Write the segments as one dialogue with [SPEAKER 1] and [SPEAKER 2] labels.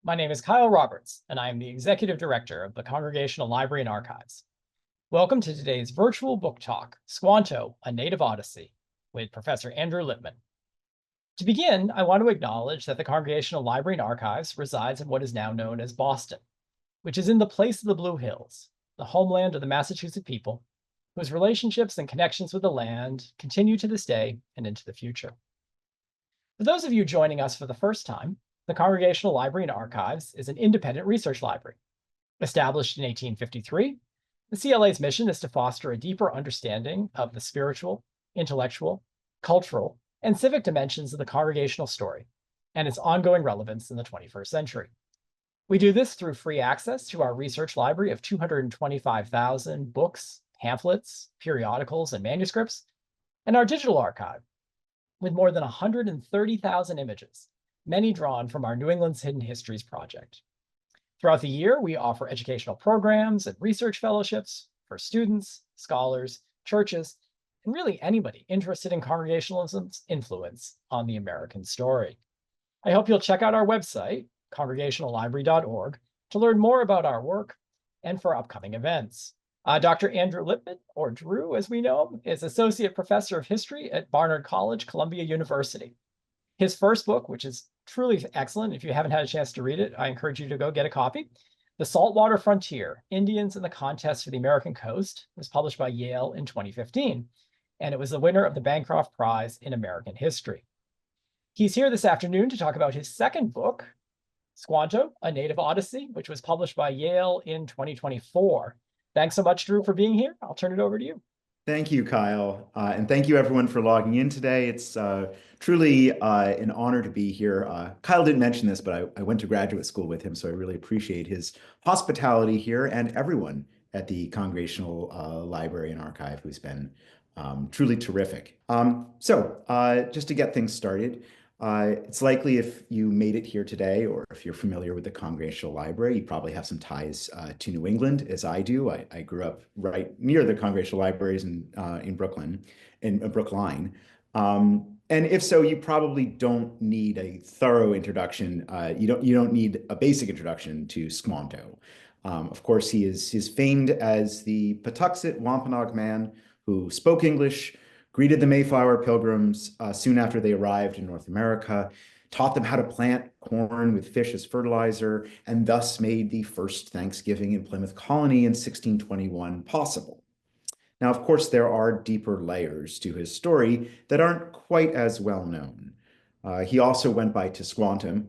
[SPEAKER 1] My name is Kyle Roberts, and I am the Executive Director of the Congregational Library and Archives. Welcome to today's virtual book talk, Squanto, A Native Odyssey, with Professor Andrew Lipman. To begin, I want to acknowledge that the Congregational Library and Archives resides in what is now known as Boston, which is in the place of the Blue Hills, the homeland of the Massachusetts people, whose relationships and connections with the land continue to this day and into the future. For those of you joining us for the first time, the Congregational Library and Archives is an independent research library. Established in 1853, the CLA's mission is to foster a deeper understanding of the spiritual, intellectual, cultural, and civic dimensions of the congregational story and its ongoing relevance in the 21st century. We do this through free access to our research library of 225,000 books, pamphlets, periodicals, and manuscripts, and our digital archive with more than 130,000 images, many drawn from our New England's Hidden Histories project. Throughout the year, we offer educational programs and research fellowships for students, scholars, churches, and really anybody interested in Congregationalism's influence on the American story. I hope you'll check out our website, congregationallibrary.org, to learn more about our work and for upcoming events. Dr. Andrew Lipman, or Drew as we know him, is Associate Professor of History at Barnard College, Columbia University. His first book, which is truly excellent, if you haven't had a chance to read it, I encourage you to go get a copy. The Saltwater Frontier, Indians and the Contest for the American Coast, was published by Yale in 2015, and it was the winner of the Bancroft Prize in American History. He's here this afternoon to talk about his second book, Squanto, A Native Odyssey, which was published by Yale in 2024. Thanks so much, Drew, for being here. I'll turn it over to you.
[SPEAKER 2] Thank you, Kyle. And thank you, everyone, for logging in today. It's truly an honor to be here. Kyle didn't mention this, but I went to graduate school with him, so I really appreciate his hospitality here and everyone at the Congregational Library and Archive who's been truly terrific. Just to get things started, it's likely if you made it here today, or if you're familiar with the Congregational Library, you probably have some ties to New England, as I do. I grew up right near the Congregational Libraries in Brooklyn, in Brookline. And if so, you probably don't need a thorough introduction. You don't need a basic introduction to Squanto. Of course, he's famed as the Patuxet Wampanoag man who spoke English, greeted the Mayflower pilgrims soon after they arrived in North America, taught them how to plant corn with fish as fertilizer, and thus made the first Thanksgiving in Plymouth colony in 1621 possible. Now, of course, there are deeper layers to his story that aren't quite as well known. He also went by Squantum,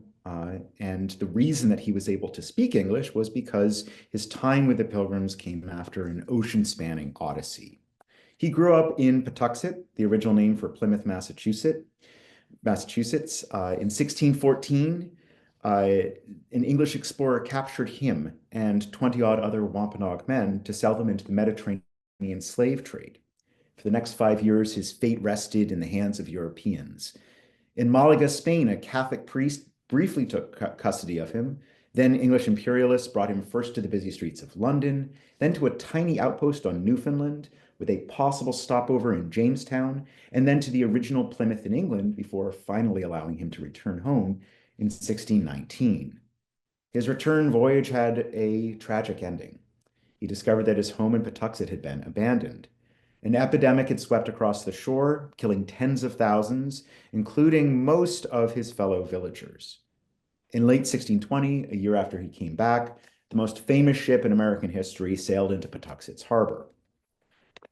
[SPEAKER 2] and the reason that he was able to speak English was because his time with the pilgrims came after an ocean-spanning odyssey. He grew up in Patuxet, the original name for Plymouth, Massachusetts. In 1614, an English explorer captured him and 20-odd other Wampanoag men to sell them into the Mediterranean slave trade. For the next 5 years, his fate rested in the hands of Europeans. In Malaga, Spain, a Catholic priest briefly took custody of him. Then English imperialists brought him first to the busy streets of London, then to a tiny outpost on Newfoundland, with a possible stopover in Jamestown, and then to the original Plymouth in England before finally allowing him to return home in 1619. His return voyage had a tragic ending. He discovered that his home in Patuxet had been abandoned. An epidemic had swept across the shore, killing tens of thousands, including most of his fellow villagers. In late 1620, a year after he came back, the most famous ship in American history sailed into Patuxet's harbor.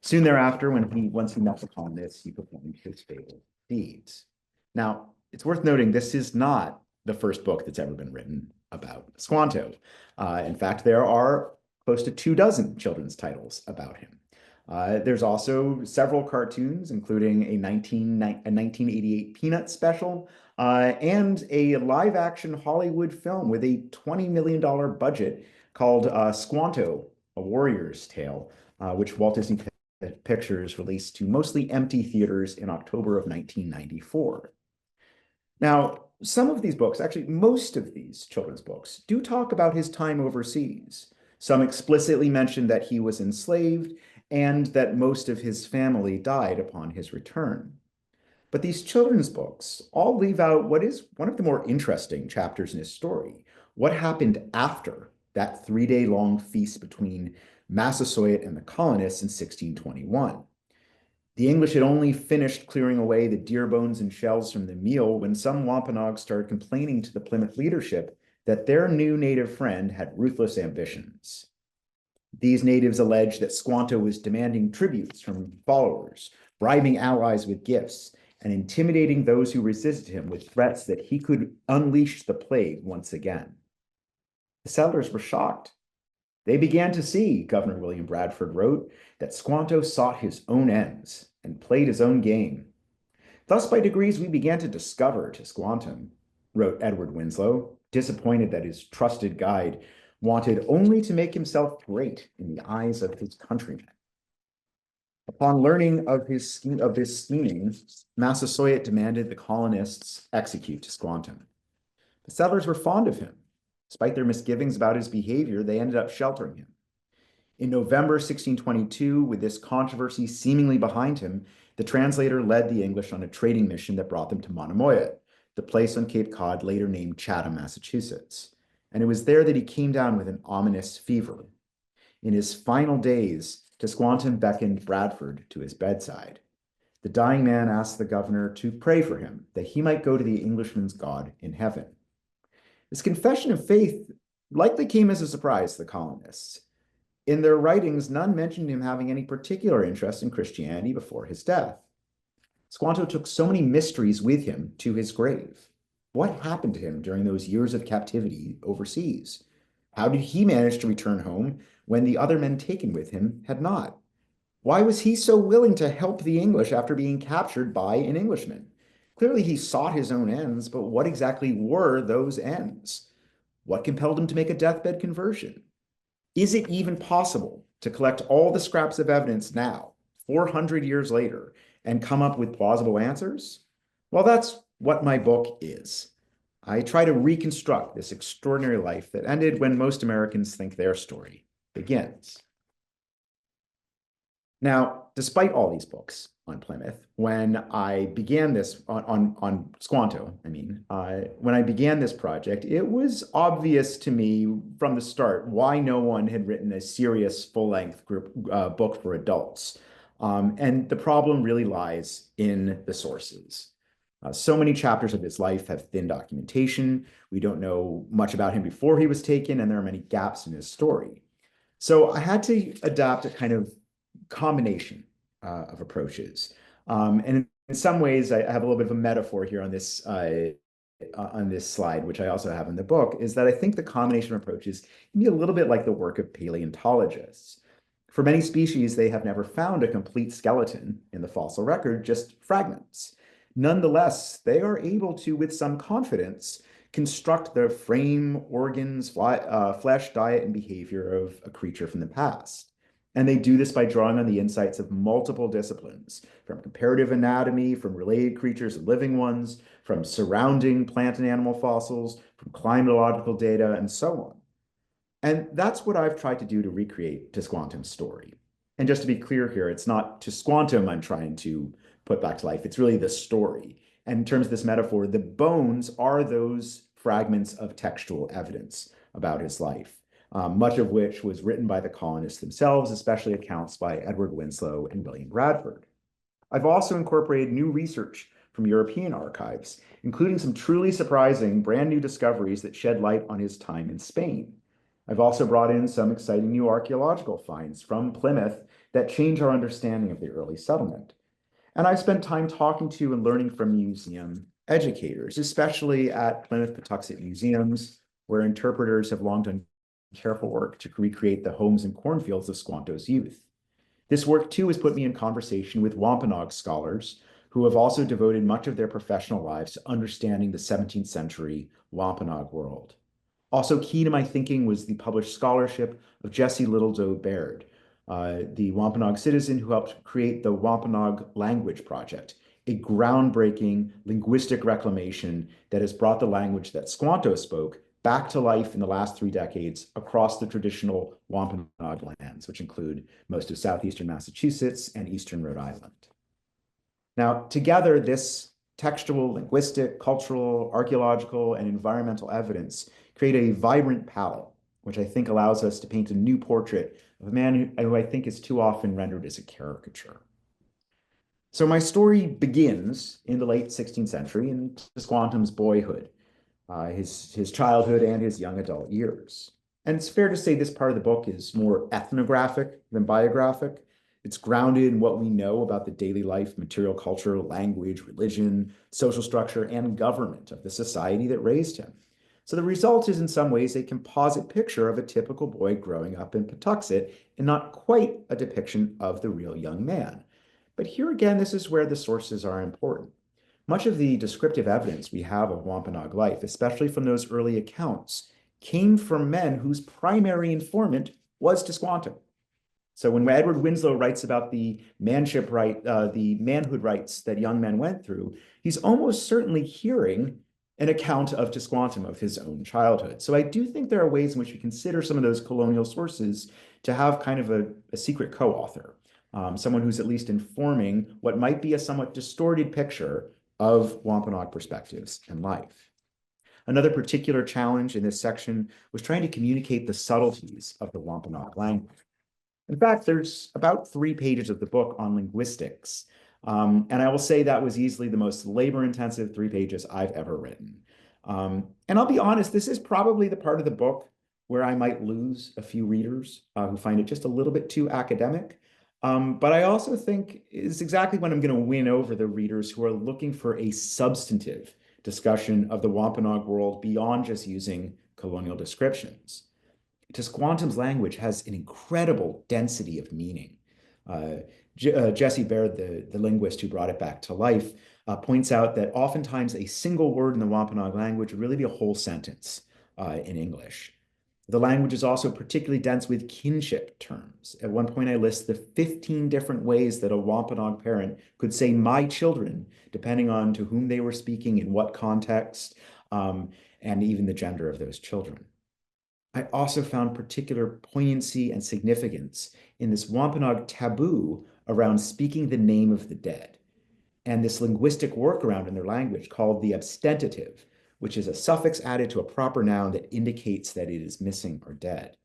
[SPEAKER 2] Soon thereafter, once he met upon this, he performed his fatal deeds. Now, it's worth noting this is not the first book that's ever been written about Squanto. In fact, there are close to 24 children's titles about him. There's also several cartoons, including a 1988 Peanuts special, and a live-action Hollywood film with a $20 million budget called Squanto, A Warrior's Tale, which Walt Disney Pictures released to mostly empty theaters in October of 1994. Now, some of these books, actually most of these children's books, do talk about his time overseas. Some explicitly mention that he was enslaved and that most of his family died upon his return. But these children's books all leave out what is one of the more interesting chapters in his story. What happened after that 3-day-long feast between Massasoit and the colonists in 1621? The English had only finished clearing away the deer bones and shells from the meal when some Wampanoag started complaining to the Plymouth leadership that their new native friend had ruthless ambitions. These natives alleged that Squanto was demanding tributes from followers, bribing allies with gifts, and intimidating those who resisted him with threats that he could unleash the plague once again. The settlers were shocked. They began to see, Governor William Bradford wrote, that Squanto sought his own ends and played his own game. Thus, by degrees, we began to discover to Squantum, wrote Edward Winslow, disappointed that his trusted guide wanted only to make himself great in the eyes of his countrymen. Upon learning of his scheming, Massasoit demanded the colonists execute Squantum. The settlers were fond of him. Despite their misgivings about his behavior, they ended up sheltering him. In November 1622, with this controversy seemingly behind him, the translator led the English on a trading mission that brought them to Monhegan, the place on Cape Cod later named Chatham, Massachusetts. And it was there that he came down with an ominous fever. In his final days, Squantum beckoned Bradford to his bedside. The dying man asked the governor to pray for him, that he might go to the Englishman's God in heaven. This confession of faith likely came as a surprise to the colonists. In their writings, none mentioned him having any particular interest in Christianity before his death. Squanto took so many mysteries with him to his grave. What happened to him during those years of captivity overseas? How did he manage to return home when the other men taken with him had not? Why was he so willing to help the English after being captured by an Englishman? Clearly, he sought his own ends, but what exactly were those ends? What compelled him to make a deathbed conversion? Is it even possible to collect all the scraps of evidence now, 400 years later, and come up with plausible answers? Well, that's what my book is. I try to reconstruct this extraordinary life that ended when most Americans think their story begins. Now, despite all these books on Plymouth, when I began this on Squanto, when I began this project, it was obvious to me from the start why no one had written a serious full-length book for adults. And the problem really lies in the sources. So many chapters of his life have thin documentation. We don't know much about him before he was taken, and there are many gaps in his story. So I had to adapt a kind of combination of approaches. And in some ways, I have a little bit of a metaphor here on this slide, which I also have in the book, is that I think the combination of approaches can be a little bit like the work of paleontologists. For many species, they have never found a complete skeleton in the fossil record, just fragments. Nonetheless, they are able to, with some confidence, construct the frame, organs, flesh, diet, and behavior of a creature from the past. And they do this by drawing on the insights of multiple disciplines, from comparative anatomy, from related creatures and living ones, from surrounding plant and animal fossils, from climatological data, and so on. And that's what I've tried to do to recreate Squantum's story. And just to be clear here, it's not Squantum I'm trying to put back to life. It's really the story. And in terms of this metaphor, the bones are those fragments of textual evidence about his life. Much of which was written by the colonists themselves, especially accounts by Edward Winslow and William Bradford. I've also incorporated new research from European archives, including some truly surprising brand new discoveries that shed light on his time in Spain. I've also brought in some exciting new archaeological finds from Plymouth that change our understanding of the early settlement. And I've spent time talking to and learning from museum educators, especially at Pilmoth Patuxet museums, where interpreters have long done careful work to recreate the homes and cornfields of Squanto's youth. This work, too, has put me in conversation with Wampanoag scholars who have also devoted much of their professional lives to understanding the 17th century Wampanoag world. Also key to my thinking was the published scholarship of Jesse Littledoe Baird, the Wampanoag citizen who helped create the Wampanoag Language Project, a groundbreaking linguistic reclamation that has brought the language that Squanto spoke back to life in the last 3 decades across the traditional Wampanoag lands, which include most of southeastern Massachusetts and eastern Rhode Island. Now, together, this textual, linguistic, cultural, archaeological, and environmental evidence create a vibrant palette, which I think allows us to paint a new portrait of a man who I think is too often rendered as a caricature. So my story begins in the late 16th century in Squantum's boyhood, his childhood and his young adult years. And it's fair to say this part of the book is more ethnographic than biographic. It's grounded in what we know about the daily life, material culture, language, religion, social structure, and government of the society that raised him. So the result is in some ways a composite picture of a typical boy growing up in Patuxet and not quite a depiction of the real young man. But here again, this is where the sources are important. Much of the descriptive evidence we have of Wampanoag life, especially from those early accounts, came from men whose primary informant was Squanto. So when Edward Winslow writes about the manhood rights that young men went through, he's almost certainly hearing an account of Squantum of his own childhood. So I do think there are ways in which we consider some of those colonial sources to have kind of a secret co-author, someone who's at least informing what might be a somewhat distorted picture of Wampanoag perspectives and life. Another particular challenge in this section was trying to communicate the subtleties of the Wampanoag language. In fact, there's about 3 pages of the book on linguistics. And I will say that was easily the most labor-intensive 3 pages I've ever written. And I'll be honest, this is probably the part of the book where I might lose a few readers who find it just a little bit too academic. But I also think is exactly when I'm going to win over the readers who are looking for a substantive discussion of the Wampanoag world beyond just using colonial descriptions. Squantum's language has an incredible density of meaning. Jesse Baird, the linguist who brought it back to life, points out that oftentimes a single word in the Wampanoag language would really be a whole sentence in English. The language is also particularly dense with kinship terms. At one point, I list the 15 different ways that a Wampanoag parent could say "my children," depending on to whom they were speaking, in what context, and even the gender of those children. I also found particular poignancy and significance in this Wampanoag taboo around speaking the name of the dead, and this linguistic workaround in their language called the abstentative, which is a suffix added to a proper noun that indicates that it is missing or dead.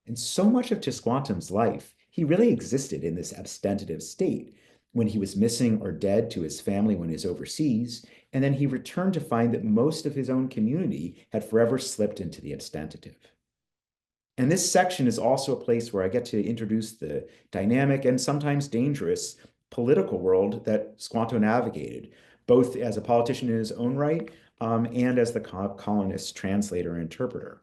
[SPEAKER 2] And so much of Squantum's life, he really existed in this abstentative state when he was missing or dead to his family when he was overseas, and then he returned to find that most of his own community had forever slipped into the abstentative. And this section is also a place where I get to introduce the dynamic and sometimes dangerous political world that Squanto navigated, both as a politician in his own right and as the colonist translator and interpreter.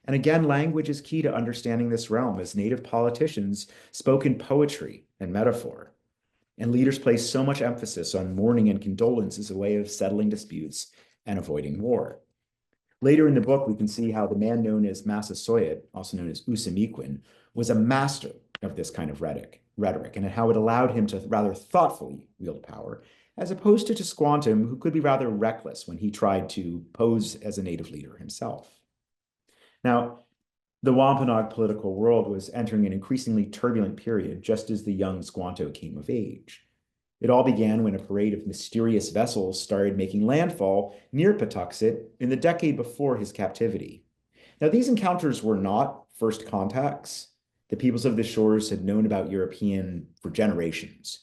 [SPEAKER 2] And again, language is key to understanding this realm, as native politicians spoke in poetry and metaphor. And leaders placed so much emphasis on mourning and condolence as a way of settling disputes and avoiding war. Later in the book, we can see how the man known as Massasoit, also known as Usamiquin, was a master of this kind of rhetoric, and how it allowed him to rather thoughtfully wield power, as opposed to Squantum, who could be rather reckless when he tried to pose as a native leader himself. Now, the Wampanoag political world was entering an increasingly turbulent period just as the young Squanto came of age. It all began when a parade of mysterious vessels started making landfall near Patuxet in the decade before his captivity. Now, these encounters were not first contacts. The peoples of the shores had known about European for generations.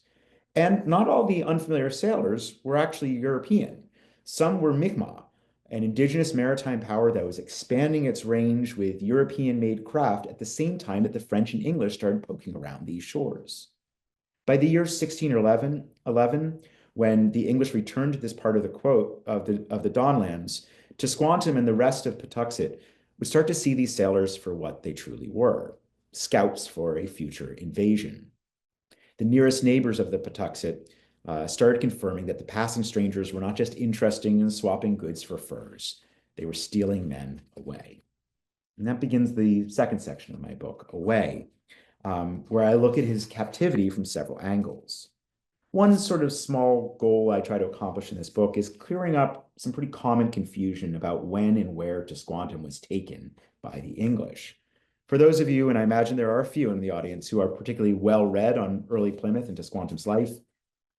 [SPEAKER 2] And not all the unfamiliar sailors were actually European. Some were Mi'kmaq, an indigenous maritime power that was expanding its range with European-made craft at the same time that the French and English started poking around these shores. By the year 1611, when the English returned to this part of the Dawnlands, Squantum and the rest of Patuxet would start to see these sailors for what they truly were, scouts for a future invasion. The nearest neighbors of the Patuxet started confirming that the passing strangers were not just interested in swapping goods for furs, they were stealing men away. And that begins the second section of my book, Away, where I look at his captivity from several angles. One sort of small goal I try to accomplish in this book is clearing up some pretty common confusion about when and where Squantum was taken by the English. For those of you, and I imagine there are a few in the audience, who are particularly well read on early Plymouth and Squantum's life,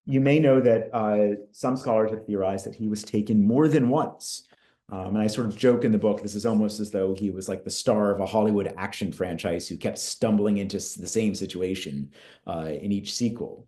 [SPEAKER 2] you may know that some scholars have theorized that he was taken more than once. And I sort of joke in the book, this is almost as though he was like the star of a Hollywood action franchise who kept stumbling into the same situation in each sequel.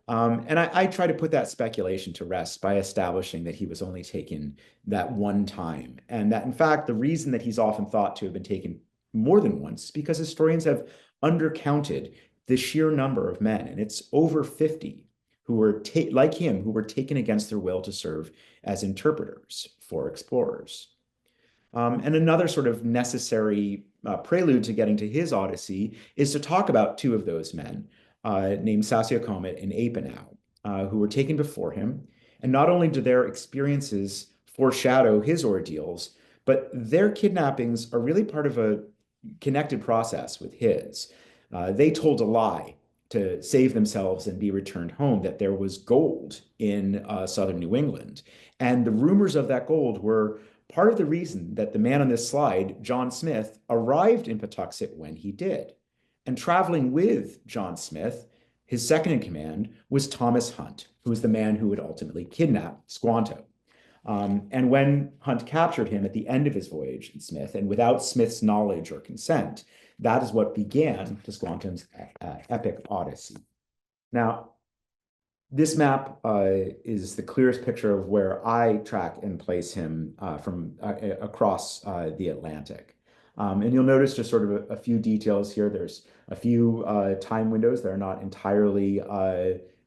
[SPEAKER 2] And I try to put that speculation to rest by establishing that he was only taken that one time. And that, in fact, the reason that he's often thought to have been taken more than once is because historians have undercounted the sheer number of men, and it's over 50 who were like him, who were taken against their will to serve as interpreters for explorers. And another sort of necessary prelude to getting to his Odyssey is to talk about two of those men, named Sasiocomet and Apenow, who were taken before him. And not only do their experiences foreshadow his ordeals, but their kidnappings are really part of a connected process with his. They told a lie to save themselves and be returned home, that there was gold in southern New England. And the rumors of that gold were part of the reason that the man on this slide, John Smith, arrived in Patuxet when he did. And traveling with John Smith, his second in command was Thomas Hunt, who was the man who would ultimately kidnap Squanto. And when Hunt captured him at the end of his voyage in Smith, and without Smith's knowledge or consent, that is what began Squanto's epic Odyssey. Now, this map is the clearest picture of where I track and place him from across the Atlantic. And you'll notice just sort of a few details here. There's a few time windows that are not entirely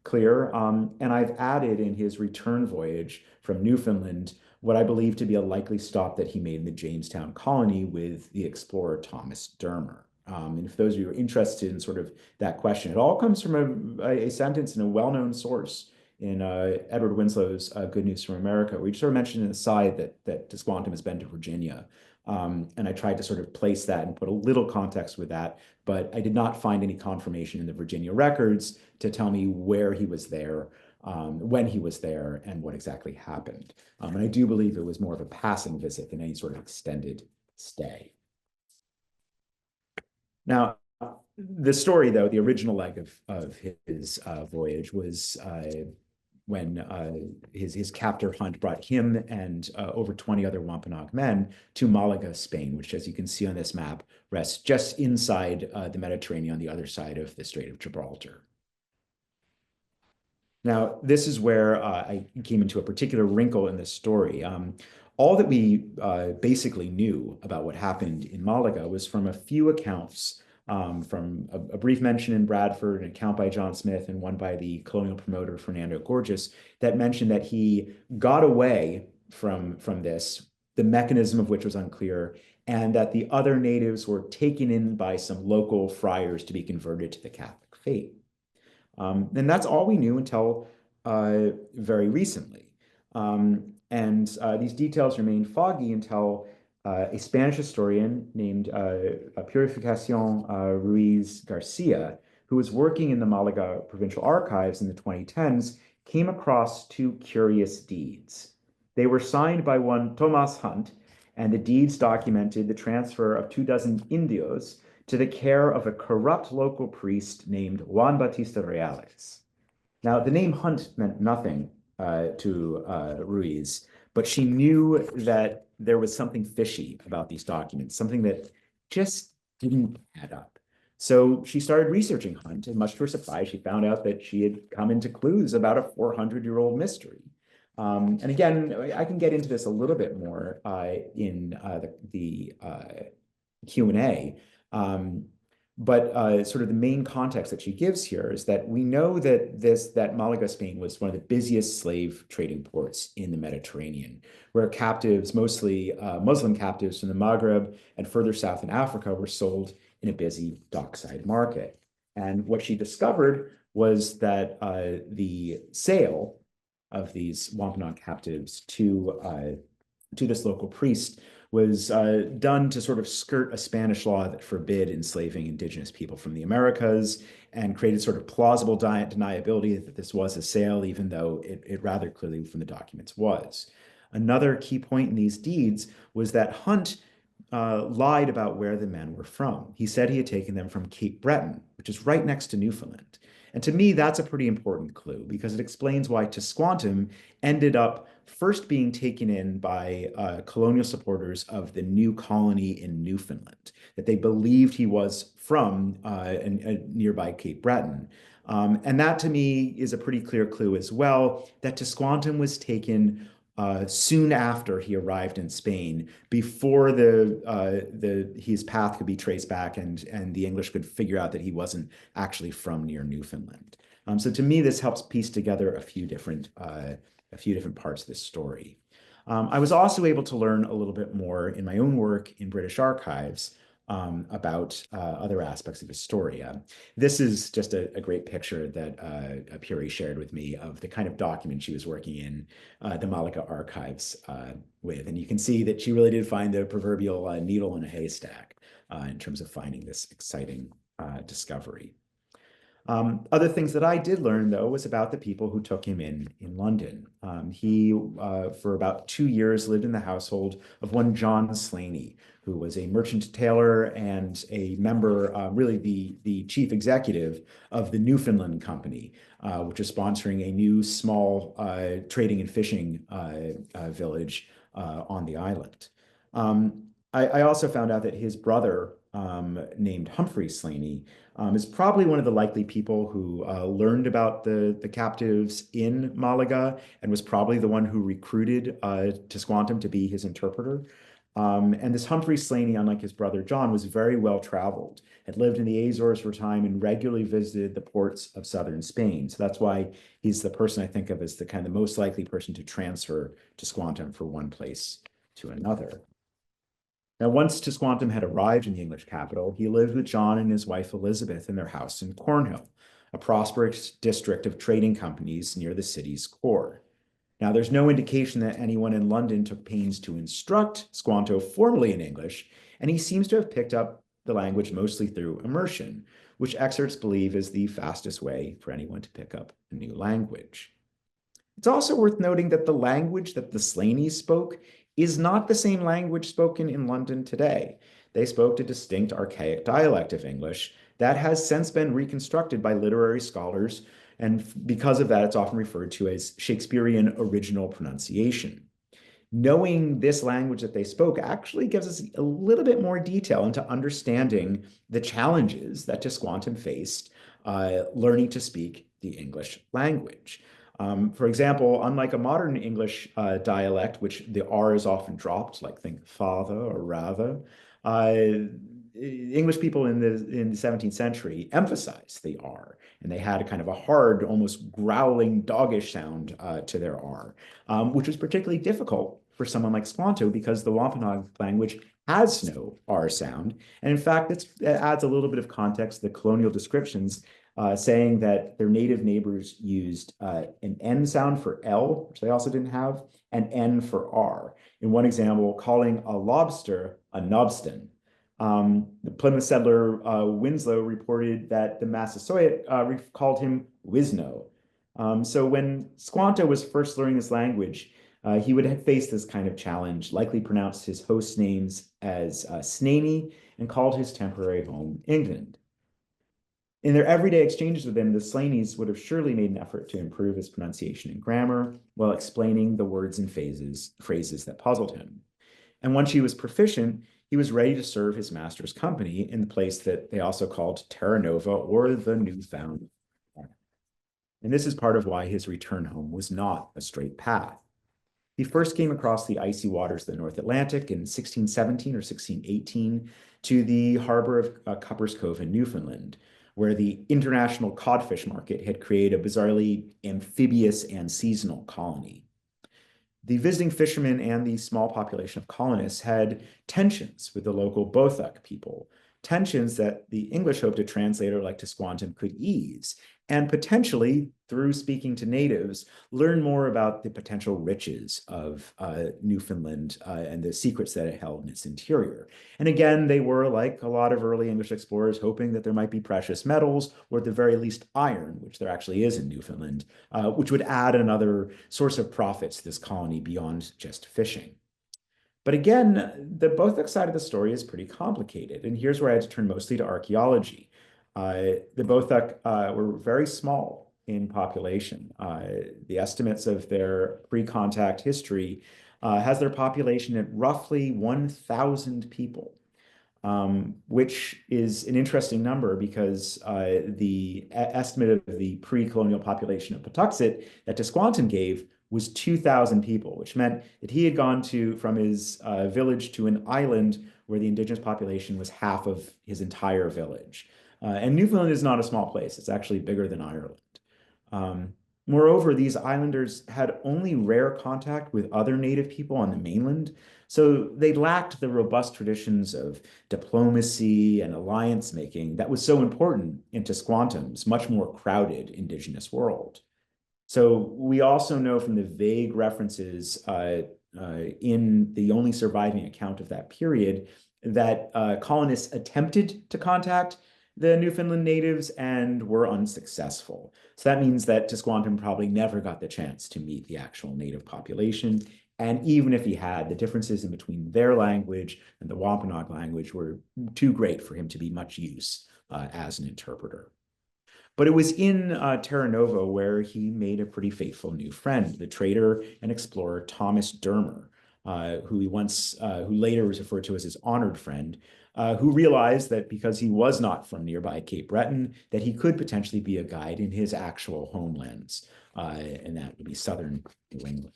[SPEAKER 2] clear. And I've added in his return voyage from Newfoundland what I believe to be a likely stop that he made in the Jamestown colony with the explorer Thomas Dermer. And if those of you are interested in sort of that question, it all comes from a sentence in a well-known source in Edward Winslow's Good News from America, where he sort of mentioned in the side that Squantum has been to Virginia. And I tried to sort of place that and put a little context with that, but I did not find any confirmation in the Virginia records to tell me where he was there, when he was there, and what exactly happened. And I do believe it was more of a passing visit than any sort of extended stay. Now, the story, though, the original leg of his voyage was when his captor Hunt brought him and over 20 other Wampanoag men to Malaga, Spain, which, as you can see on this map, rests just inside the Mediterranean on the other side of the Strait of Gibraltar. Now, this is where I came into a particular wrinkle in this story. All that we basically knew about what happened in Malaga was from a few accounts, from a brief mention in Bradford, an account by John Smith, and one by the colonial promoter Fernando Gorges, that mentioned that he got away from this, the mechanism of which was unclear, and that the other natives were taken in by some local friars to be converted to the Catholic faith. And that's all we knew until very recently. And these details remained foggy until a Spanish historian named Purificación Ruiz Garcia, who was working in the Malaga Provincial Archives in the 2010s, came across two curious deeds. They were signed by one Tomas Hunt, and the deeds documented the transfer of 24 Indios to the care of a corrupt local priest named Juan Bautista Reales. Now, the name Hunt meant nothing to Ruiz, but she knew that there was something fishy about these documents, something that just didn't add up. So she started researching Hunt, and much to her surprise, she found out that she had come into clues about a 400-year-old mystery. And again, I can get into this a little bit more in the Q&A. But sort of the main context that she gives here is that we know that Malaga, Spain, was one of the busiest slave trading ports in the Mediterranean, where captives, mostly Muslim captives from the Maghreb and further south in Africa, were sold in a busy dockside market. And what she discovered was that the sale of these Wampanoag captives to this local priest was done to sort of skirt a Spanish law that forbid enslaving indigenous people from the Americas, and created sort of plausible deniability that this was a sale, even though it rather clearly from the documents was. Another key point in these deeds was that Hunt lied about where the men were from. He said he had taken them from Cape Breton, which is right next to Newfoundland. And to me, that's a pretty important clue because it explains why Tisquantum ended up first being taken in by colonial supporters of the new colony in Newfoundland, that they believed he was from nearby Cape Breton. And that to me is a pretty clear clue as well, that Tisquantum was taken soon after he arrived in Spain, before his path could be traced back and the English could figure out that he wasn't actually from near Newfoundland. So to me, this helps piece together a few different parts of this story. I was also able to learn a little bit more in my own work in British archives about other aspects of his story. This is just a great picture that Puri shared with me of the kind of document she was working in the Malaga archives with. And you can see that she really did find the proverbial needle in a haystack in terms of finding this exciting discovery. Other things that I did learn, though, was about the people who took him in London. He, for about 2 years, lived in the household of one John Slaney, who was a merchant tailor and a member, really the chief executive of the Newfoundland Company, which is sponsoring a new small trading and fishing village on the island. I also found out that his brother, named Humphrey Slaney, is probably one of the likely people who learned about the captives in Malaga and was probably the one who recruited Tisquantum to be his interpreter. And this Humphrey Slaney, unlike his brother John, was very well traveled, had lived in the Azores for a time and regularly visited the ports of southern Spain. So that's why he's the person I think of as the kind of most likely person to transfer Tisquantum from one place to another. Now, once Tisquantum had arrived in the English capital, he lived with John and his wife Elizabeth in their house in Cornhill, a prosperous district of trading companies near the city's core. Now, there's no indication that anyone in London took pains to instruct Squanto formally in English, and he seems to have picked up the language mostly through immersion, which experts believe is the fastest way for anyone to pick up a new language. It's also worth noting that the language that the Slaneys spoke is not the same language spoken in London today. They spoke a distinct archaic dialect of English that has since been reconstructed by literary scholars, and because of that, it's often referred to as Shakespearean original pronunciation. Knowing this language that they spoke actually gives us a little bit more detail into understanding the challenges that Tisquantum faced learning to speak the English language. For example, unlike a modern English dialect, which the R is often dropped, like think father or rather, English people in the 17th century emphasized the R, and they had a kind of a hard, almost growling, doggish sound to their R, which was particularly difficult for someone like Squanto because the Wampanoag language has no R sound. And in fact, it adds a little bit of context to the colonial descriptions saying that their native neighbors used an N sound for L, which they also didn't have, and N for R. In one example, calling a lobster a knobston. The Plymouth settler Winslow reported that the Massasoit called him Wisno. So when Squanto was first learning this language, he would have faced this kind of challenge, likely pronounced his host names as Snaney and called his temporary home England. In their everyday exchanges with him, the Slaneys would have surely made an effort to improve his pronunciation and grammar while explaining the words and phrases that puzzled him. And once he was proficient, he was ready to serve his master's company in the place that they also called Terra Nova, or the Newfound. And this is part of why his return home was not a straight path. He first came across the icy waters of the North Atlantic in 1617 or 1618 to the harbor of Cupper's Cove in Newfoundland, where the international codfish market had created a bizarrely amphibious and seasonal colony. The visiting fishermen and the small population of colonists had tensions with the local Bothak people, tensions that the English hoped a translator like Tisquantum could ease, and potentially, through speaking to natives, learn more about the potential riches of Newfoundland and the secrets that it held in its interior. And again, they were, like a lot of early English explorers, hoping that there might be precious metals, or at the very least iron, which there actually is in Newfoundland, which would add another source of profits to this colony beyond just fishing. But again, the Bothak side of the story is pretty complicated, and here's where I had to turn mostly to archaeology. The Bothak were very small in population. The estimates of their pre-contact history has their population at roughly 1,000 people, which is an interesting number because the estimate of the pre-colonial population of Patuxet that Tisquantum gave was 2,000 people, which meant that he had gone from his village to an island where the indigenous population was half of his entire village. And Newfoundland is not a small place. It's actually bigger than Ireland. Um, Moreover, these islanders had only rare contact with other native people on the mainland, so they lacked the robust traditions of diplomacy and alliance making that was so important in Tisquantum's much more crowded indigenous world. So we also know from the vague references in the only surviving account of that period that colonists attempted to contact the Newfoundland natives and were unsuccessful. So that means that Tisquantum probably never got the chance to meet the actual native population. And even if he had, the differences in between their language and the Wampanoag language were too great for him to be much use as an interpreter. But it was in Terra Nova where he made a pretty faithful new friend, the trader and explorer Thomas Dermer, who later was referred to as his honored friend, who realized that because he was not from nearby Cape Breton, that he could potentially be a guide in his actual homelands, and that would be southern New England.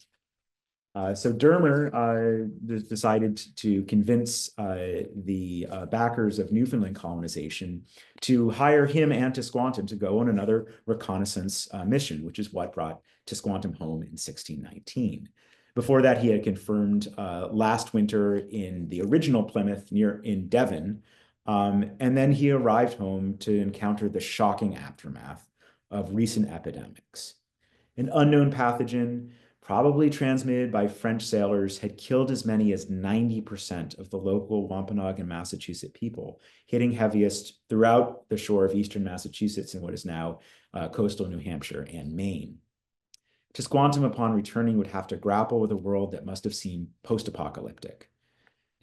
[SPEAKER 2] So Dermer decided to convince the backers of Newfoundland colonization to hire him and Tisquantum to go on another reconnaissance mission, which is what brought Tisquantum home in 1619. Before that, he had confirmed last winter in the original Plymouth in Devon, and then he arrived home to encounter the shocking aftermath of recent epidemics. An unknown pathogen, probably transmitted by French sailors, had killed as many as 90% of the local Wampanoag and Massachusetts people, hitting heaviest throughout the shore of eastern Massachusetts and what is now coastal New Hampshire and Maine. Tisquantum, upon returning, would have to grapple with a world that must have seemed post-apocalyptic.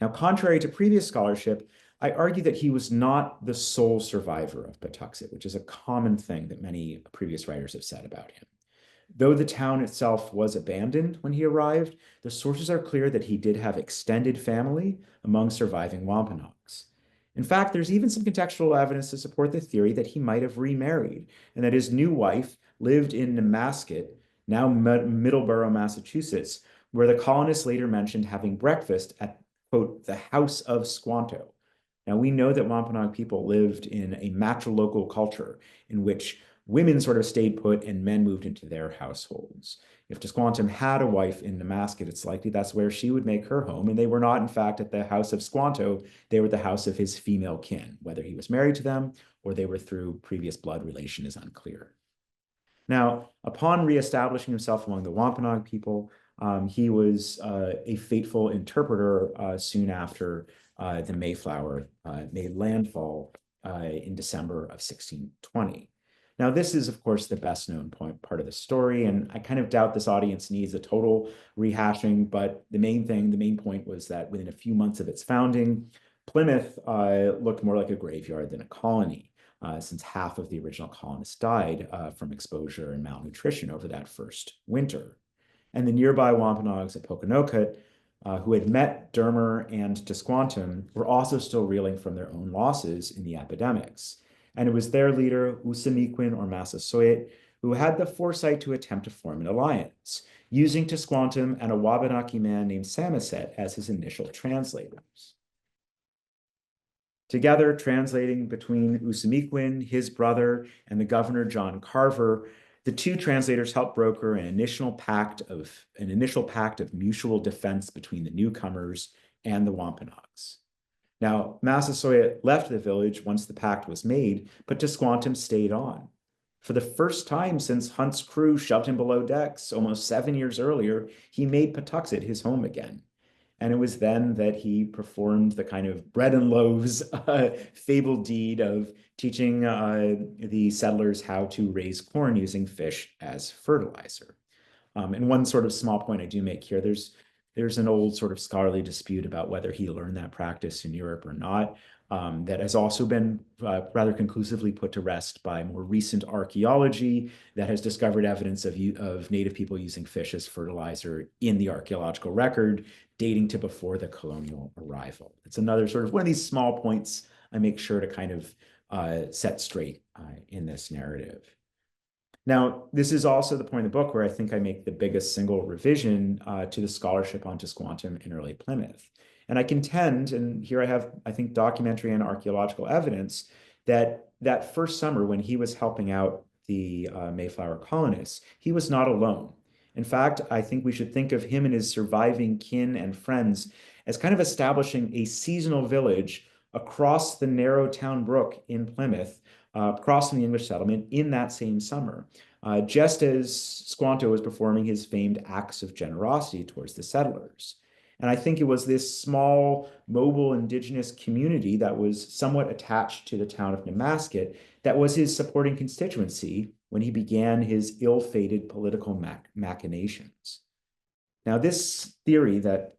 [SPEAKER 2] Now, contrary to previous scholarship, I argue that he was not the sole survivor of Patuxet, which is a common thing that many previous writers have said about him. Though the town itself was abandoned when he arrived, the sources are clear that he did have extended family among surviving Wampanoags. In fact, there's even some contextual evidence to support the theory that he might have remarried and that his new wife lived in Nemasket, now Middleborough, Massachusetts, where the colonists later mentioned having breakfast at, quote, the house of Squanto. Now, we know that Wampanoag people lived in a matrilocal culture in which women sort of stayed put and men moved into their households. If Tisquantum had a wife in Nemasket, it's likely that's where she would make her home. And they were not, in fact, at the house of Squanto. They were at the house of his female kin. Whether he was married to them or they were through previous blood relation is unclear. Now, upon reestablishing himself among the Wampanoag people, he was a faithful interpreter soon after the Mayflower made landfall in December of 1620. Now, this is, of course, the best known part of the story, and I kind of doubt this audience needs a total rehashing, but the main point was that within a few months of its founding, Plymouth looked more like a graveyard than a colony, since half of the original colonists died from exposure and malnutrition over that first winter. And the nearby Wampanoags at Pokanoket, who had met Dermer and Tisquantum, were also still reeling from their own losses in the epidemics. And it was their leader, Usamiquin or Massasoit, who had the foresight to attempt to form an alliance, using Tisquantum and a Wabanaki man named Samoset as his initial translators. Together, translating between Usamiquin, his brother, and the governor John Carver, the two translators helped broker an initial pact of mutual defense between the newcomers and the Wampanoags. Now, Massasoit left the village once the pact was made, but Tisquantum stayed on. For the first time since Hunt's crew shoved him below decks almost 7 years earlier, he made Patuxet his home again. And it was then that he performed the kind of bread and loaves fabled deed of teaching the settlers how to raise corn using fish as fertilizer. And one sort of small point I do make here, there's there's an old sort of scholarly dispute about whether he learned that practice in Europe or not. That has also been rather conclusively put to rest by more recent archaeology that has discovered evidence of native people using fish as fertilizer in the archaeological record dating to before the colonial arrival. It's another sort of one of these small points I make sure to kind of set straight in this narrative. Now, this is also the point of the book where I think I make the biggest single revision to the scholarship onto Squantum in early Plymouth. And I contend, and here I have, I think, documentary and archaeological evidence that that first summer when he was helping out the Mayflower colonists, he was not alone. In fact, I think we should think of him and his surviving kin and friends as kind of establishing a seasonal village across the narrow town brook in Plymouth, crossing the English settlement in that same summer, just as Squanto was performing his famed acts of generosity towards the settlers. And I think it was this small, mobile indigenous community that was somewhat attached to the town of Newmasket that was his supporting constituency when he began his ill-fated political machinations. Now, this theory that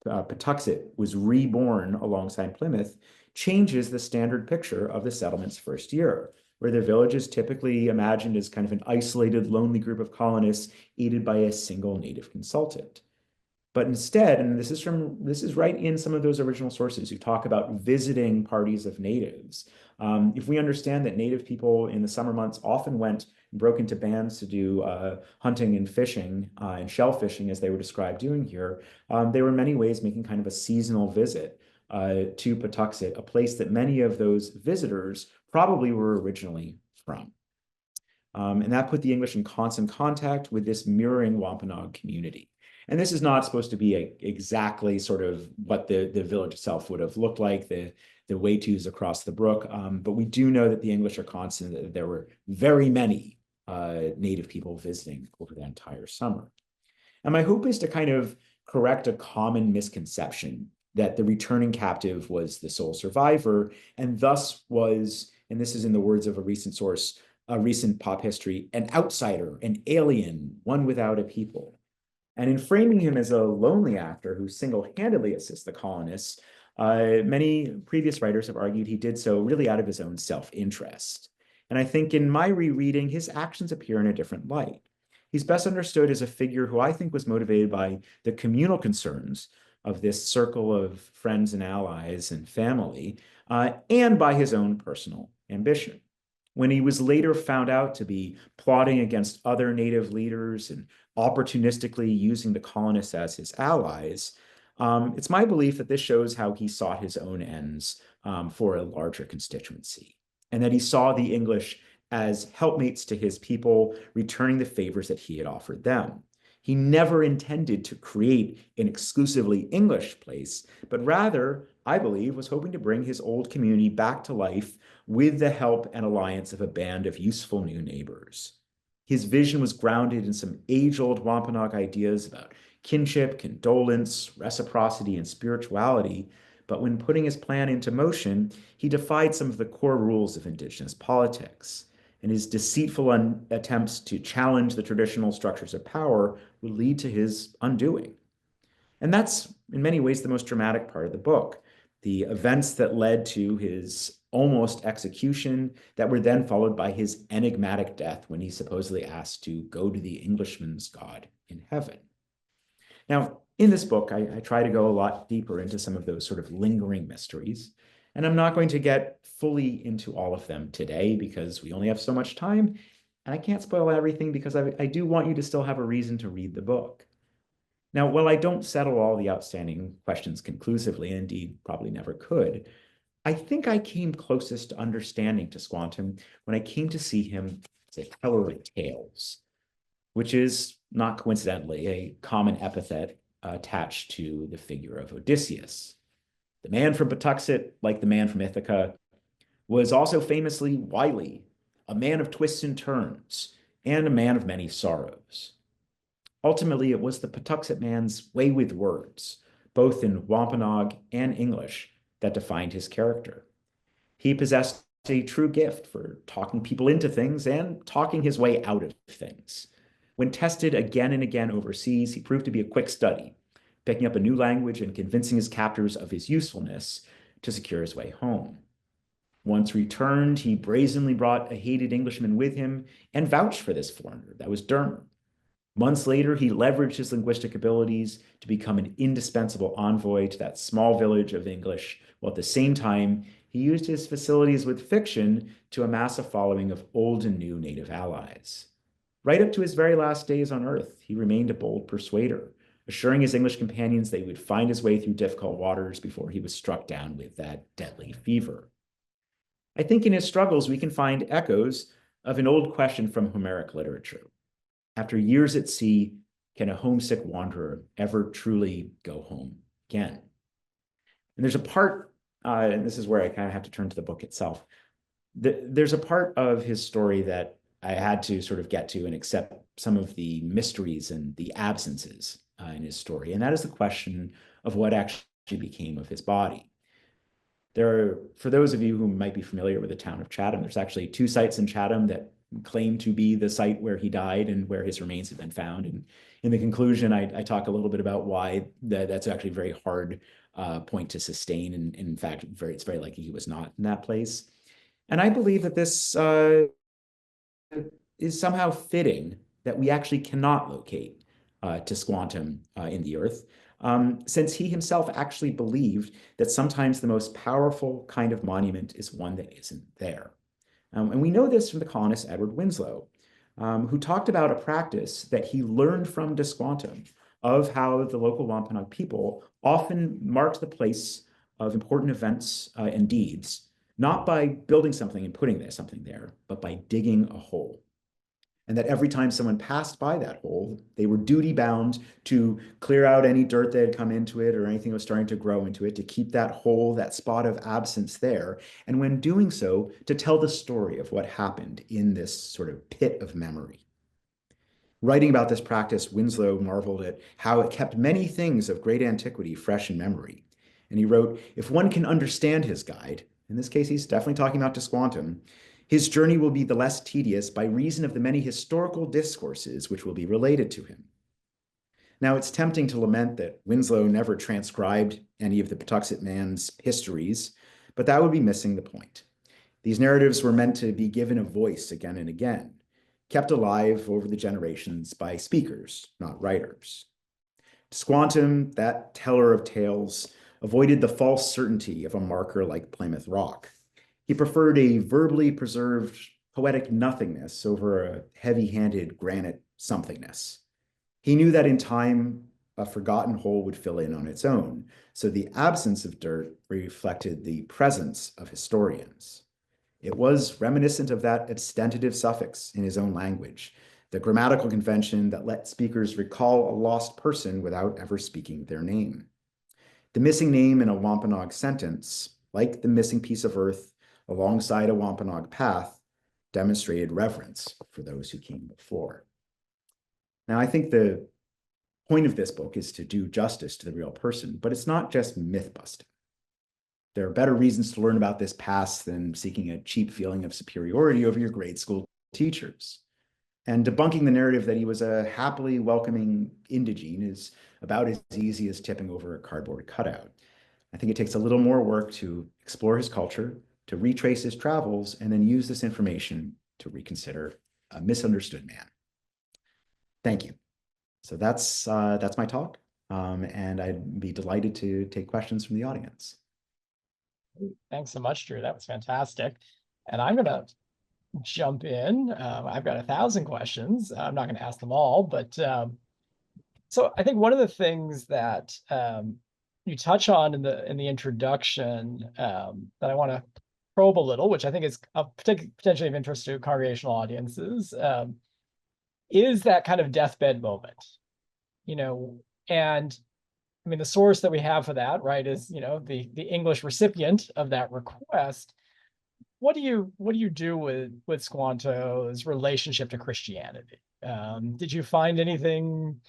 [SPEAKER 2] Patuxet was reborn alongside Plymouth changes the standard picture of the settlement's first year, where the village is typically imagined as kind of an isolated, lonely group of colonists aided by a single native consultant. But instead, and this is right in some of those original sources, you talk about visiting parties of natives. If we understand that native people in the summer months often went and broke into bands to do hunting and fishing and shell fishing, as they were described doing here, they were in many ways making kind of a seasonal visit to Patuxet, a place that many of those visitors probably were originally from. And that put the English in constant contact with this mirroring Wampanoag community. And this is not supposed to be exactly sort of what the village itself would have looked like, the way-tos across the brook. But we do know that the English are constant, that there were very many native people visiting over the entire summer. And my hope is to kind of correct a common misconception that the returning captive was the sole survivor, and thus was, and this is in the words of a recent source, a recent pop history, an outsider, an alien, one without a people. And in framing him as a lonely actor who single-handedly assists the colonists, many previous writers have argued he did so really out of his own self-interest. And I think in my rereading, his actions appear in a different light. He's best understood as a figure who I think was motivated by the communal concerns of this circle of friends and allies and family, and by his own personal ambition. When he was later found out to be plotting against other native leaders and opportunistically using the colonists as his allies, it's my belief that this shows how he sought his own ends for a larger constituency, and that he saw the English as helpmates to his people, returning the favors that he had offered them. He never intended to create an exclusively English place, but rather, I believe, was hoping to bring his old community back to life with the help and alliance of a band of useful new neighbors. His vision was grounded in some age-old Wampanoag ideas about kinship, condolence, reciprocity, and spirituality, but when putting his plan into motion, he defied some of the core rules of Indigenous politics, and his deceitful attempts to challenge the traditional structures of power would lead to his undoing. And that's, in many ways, the most dramatic part of the book, the events that led to his almost execution that were then followed by his enigmatic death when he supposedly asked to go to the Englishman's God in heaven. Now, in this book, I try to go a lot deeper into some of those sort of lingering mysteries, and I'm not going to get fully into all of them today because we only have so much time, and I can't spoil everything because I do want you to still have a reason to read the book. Now, while I don't settle all the outstanding questions conclusively, and indeed probably never could, I think I came closest to understanding to Squantum when I came to see him as a teller of tales, which is, not coincidentally, a common epithet attached to the figure of Odysseus. The man from Patuxet, like the man from Ithaca, was also famously wily, a man of twists and turns, and a man of many sorrows. Ultimately, it was the Patuxet man's way with words, both in Wampanoag and English, that defined his character. He possessed a true gift for talking people into things and talking his way out of things. When tested again and again overseas, he proved to be a quick study, picking up a new language and convincing his captors of his usefulness to secure his way home. Once returned, he brazenly brought a hated Englishman with him and vouched for this foreigner. That was Dermer. Months later, he leveraged his linguistic abilities to become an indispensable envoy to that small village of English, while at the same time, he used his facilities with fiction to amass a following of old and new native allies. Right up to his very last days on Earth, he remained a bold persuader, assuring his English companions that he would find his way through difficult waters before he was struck down with that deadly fever. I think in his struggles, we can find echoes of an old question from Homeric literature. After years at sea, can a homesick wanderer ever truly go home again? And there's a part, and this is where I kind of have to turn to the book itself. There's a part of his story that I had to sort of get to and accept some of the mysteries and the absences in his story. And that is the question of what actually became of his body. For those of you who might be familiar with the town of Chatham, there's actually 2 sites in Chatham that claim to be the site where he died and where his remains have been found. And in the conclusion, I talk a little bit about why that's actually a very hard point to sustain. And in fact, it's very likely he was not in that place. And I believe that this is somehow fitting that we actually cannot locate to Squantum in the earth, since he himself actually believed that sometimes the most powerful kind of monument is one that isn't there. And we know this from the colonist Edward Winslow, who talked about a practice that he learned from de Squantum of how the local Wampanoag people often marked the place of important events and deeds, not by building something and putting something there, but by digging a hole. And that every time someone passed by that hole, they were duty bound to clear out any dirt that had come into it or anything that was starting to grow into it, to keep that hole, that spot of absence there. And when doing so, to tell the story of what happened in this sort of pit of memory. Writing about this practice, Winslow marveled at how it kept many things of great antiquity fresh in memory. And he wrote, if one can understand his guide, in this case, he's definitely talking about de Squantum, his journey will be the less tedious by reason of the many historical discourses which will be related to him. Now, it's tempting to lament that Winslow never transcribed any of the Patuxet man's histories, but that would be missing the point. These narratives were meant to be given a voice again and again, kept alive over the generations by speakers, not writers. Squantum, that teller of tales, avoided the false certainty of a marker like Plymouth Rock. He preferred a verbally preserved poetic nothingness over a heavy-handed granite somethingness. He knew that in time, a forgotten hole would fill in on its own, so the absence of dirt reflected the presence of historians. It was reminiscent of that ostentative suffix in his own language, the grammatical convention that let speakers recall a lost person without ever speaking their name. The missing name in a Wampanoag sentence, like the missing piece of earth alongside a Wampanoag path, demonstrated reverence for those who came before. Now, I think the point of this book is to do justice to the real person, but it's not just myth busting. There are better reasons to learn about this past than seeking a cheap feeling of superiority over your grade school teachers. And debunking the narrative that he was a happily welcoming indigene is about as easy as tipping over a cardboard cutout. I think it takes a little more work to explore his culture, to retrace his travels, and then use this information to reconsider a misunderstood man. Thank you. So that's my talk, and I'd be delighted to take questions from the audience.
[SPEAKER 1] Thanks so much, Drew. That was fantastic. And I'm going to jump in. I've got 1,000 questions. I'm not going to ask them all, but so I think one of the things that you touch on in the introduction that I want to probe a little, which I think is potentially of interest to congregational audiences, is that kind of deathbed moment, and I mean, the source that we have for that, right, is, the English recipient of that request. What do you do with Squanto's relationship to Christianity? Did you find anything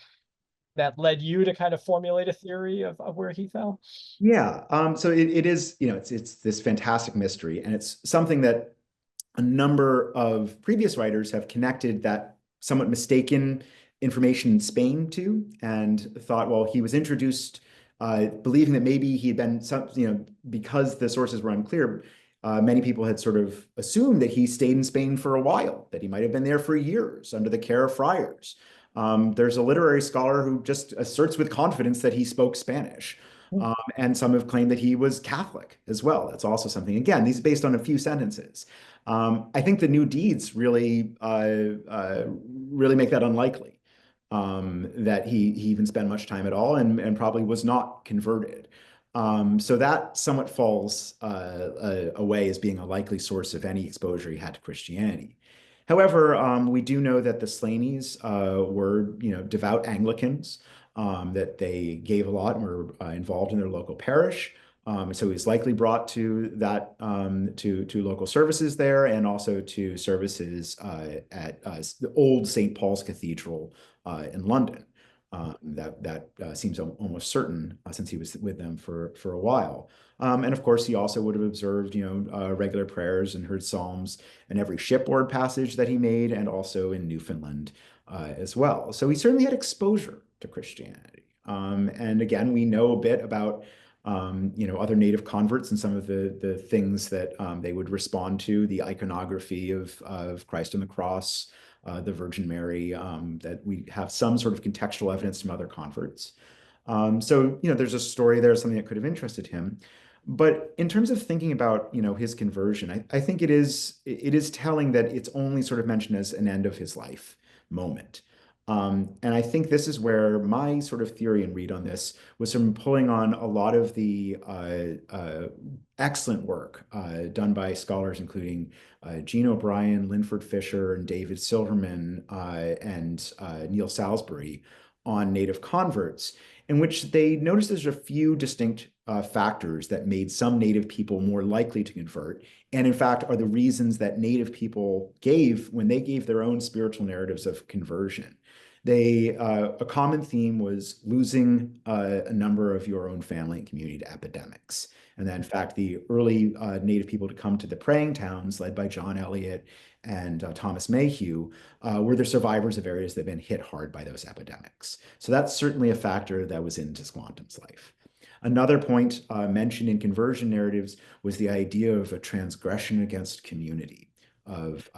[SPEAKER 1] that led you to kind of formulate a theory of where he fell?
[SPEAKER 2] Yeah, so it is, it's this fantastic mystery, and it's something that a number of previous writers have connected that somewhat mistaken information in Spain too, and thought, well, he was introduced believing that maybe he had been because the sources were unclear, many people had sort of assumed that he stayed in Spain for a while, that he might have been there for years under the care of friars. There's a literary scholar who just asserts with confidence that he spoke Spanish. And some have claimed that he was Catholic as well. That's also something. Again, these are based on a few sentences. I think the new deeds really make that unlikely, that he even spent much time at all, and probably was not converted. So that somewhat falls away as being a likely source of any exposure he had to Christianity. However, we do know that the Slaneys were, devout Anglicans, that they gave a lot and were involved in their local parish. So he was likely brought to that to local services there, and also to services at the old St. Paul's Cathedral in London. That seems almost certain, since he was with them for a while. And of course, he also would have observed, regular prayers and heard psalms in every shipboard passage that he made, and also in Newfoundland as well. So he certainly had exposure to Christianity. And again, we know a bit about other native converts and some of the things that they would respond to, the iconography of Christ on the cross, the Virgin Mary, that we have some sort of contextual evidence from other converts. So, there's a story there, something that could have interested him. But in terms of thinking about, his conversion, I think it is telling that it's only sort of mentioned as an end of his life moment. And I think this is where my sort of theory and read on this was from pulling on a lot of the excellent work done by scholars, including Jean O'Brien, Linford Fisher, and David Silverman, and Neil Salisbury on native converts, in which they noticed there's a few distinct factors that made some native people more likely to convert, and in fact are the reasons that native people gave when they gave their own spiritual narratives of conversion. A common theme was losing a number of your own family and community to epidemics. And that, in fact, the early native people to come to the praying towns, led by John Eliot and Thomas Mayhew, were the survivors of areas that had been hit hard by those epidemics. So that's certainly a factor that was into Squantum's life. Another point mentioned in conversion narratives was the idea of a transgression against community, of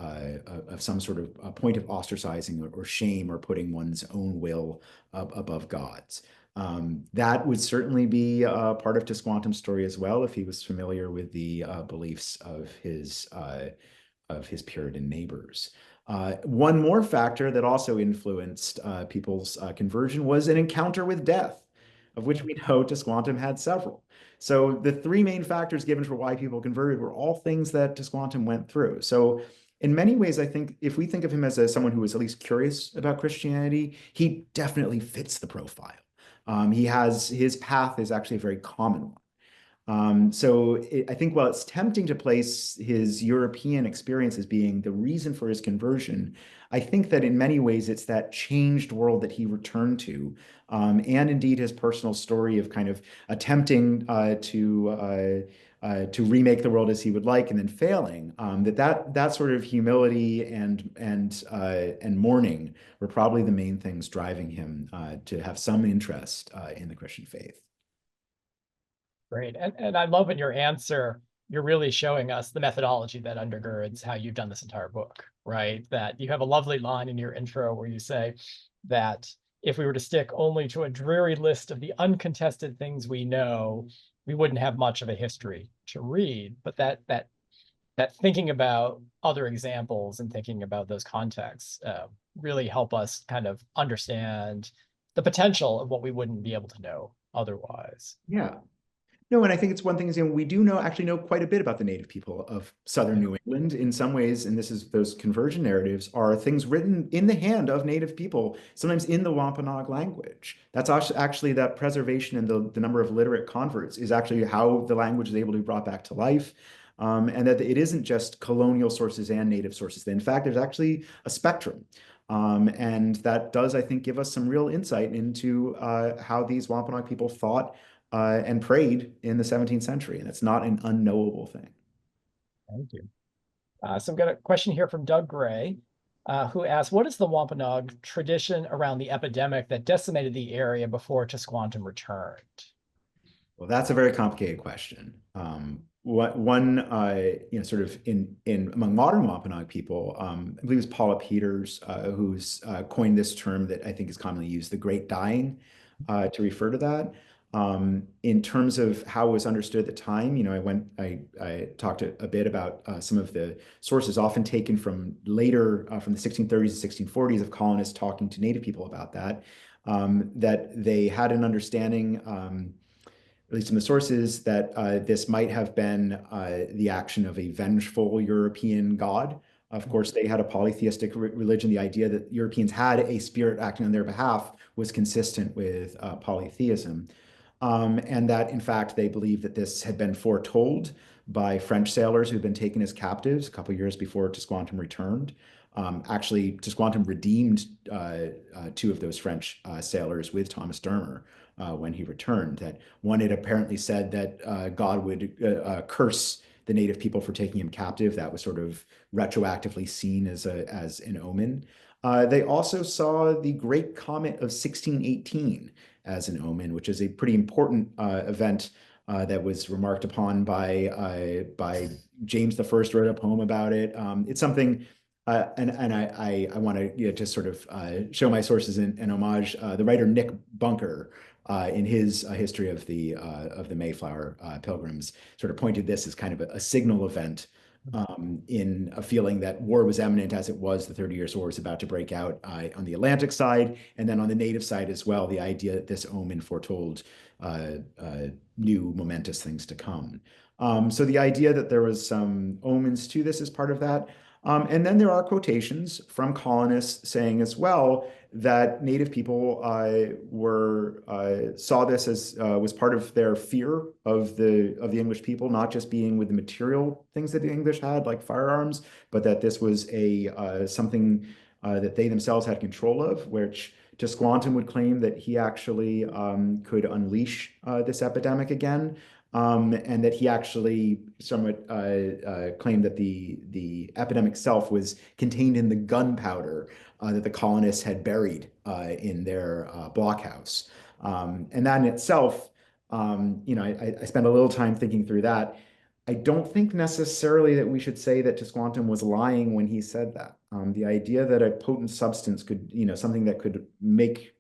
[SPEAKER 2] some sort of point of ostracizing or shame, or putting one's own will above God's. That would certainly be part of Squantum's story as well, if he was familiar with the beliefs of his Puritan neighbors. One more factor that also influenced people's conversion was an encounter with death, of which we know Squantum had several. So the three main factors given for why people converted were all things that Squantum went through. So in many ways, I think if we think of him as someone who was at least curious about Christianity, he definitely fits the profile. His path is actually a very common one. I think while it's tempting to place his European experience as being the reason for his conversion, I think that in many ways it's that changed world that he returned to, and indeed his personal story of kind of attempting to remake the world as he would like and then failing. That sort of humility and mourning were probably the main things driving him to have some interest in the Christian faith.
[SPEAKER 1] Great. And I love in your answer, you're really showing us the methodology that undergirds how you've done this entire book, right? That you have a lovely line in your intro where you say that if we were to stick only to a dreary list of the uncontested things we know, we wouldn't have much of a history to read. But that thinking about other examples and thinking about those contexts really help us kind of understand the potential of what we wouldn't be able to know otherwise.
[SPEAKER 2] Yeah. No, and I think it's one thing is, we do actually know quite a bit about the native people of southern New England in some ways, and those conversion narratives are things written in the hand of native people, sometimes in the Wampanoag language. That's actually that preservation and the number of literate converts is actually how the language is able to be brought back to life. And that it isn't just colonial sources and native sources. In fact, there's actually a spectrum. And that does, I think, give us some real insight into how these Wampanoag people thought and prayed in the 17th century. And it's not an unknowable thing.
[SPEAKER 1] Thank you. So I've got a question here from Doug Gray. who asks, what is the Wampanoag tradition around the epidemic that decimated the area before Squantum returned?
[SPEAKER 2] Well, that's a very complicated question. What one, sort of in among modern Wampanoag people, I believe it was Paula Peters, who's coined this term that I think is commonly used, the Great Dying, to refer to that. In terms of how it was understood at the time, I talked a bit about some of the sources often taken from later, from the 1630s and 1640s of colonists talking to Native people about that, that they had an understanding, at least in the sources, that this might have been the action of a vengeful European god. Of course, they had a polytheistic religion. The idea that Europeans had a spirit acting on their behalf was consistent with polytheism. And that, in fact, they believed that this had been foretold by French sailors who had been taken as captives a couple of years before Squantum returned. Actually, Squantum redeemed two of those French sailors with Thomas Dermer when he returned. That one had apparently said that God would curse the native people for taking him captive. That was sort of retroactively seen as an omen. They also saw the Great Comet of 1618 as an omen, which is a pretty important event that was remarked upon by James I, wrote a poem about it. It's something, and I want to just sort of show my sources in homage. The writer Nick Bunker, in his history of the Mayflower pilgrims, sort of pointed this as kind of a signal event in a feeling that war was imminent, as it was. The 30 Years' War was about to break out on the Atlantic side, and then on the native side as well. The idea that this omen foretold new momentous things to come. So the idea that there was some omens to this is part of that. And then there are quotations from colonists saying as well that Native people saw this as was part of their fear of the English people, not just being with the material things that the English had, like firearms, but that this was something that they themselves had control of, which Squantum would claim that he actually could unleash this epidemic again. And that he actually somewhat claimed that the epidemic itself was contained in the gunpowder that the colonists had buried in their blockhouse. And that in itself, I spent a little time thinking through that. I don't think necessarily that we should say that Squantum was lying when he said that. The idea that a potent substance could, something that could make,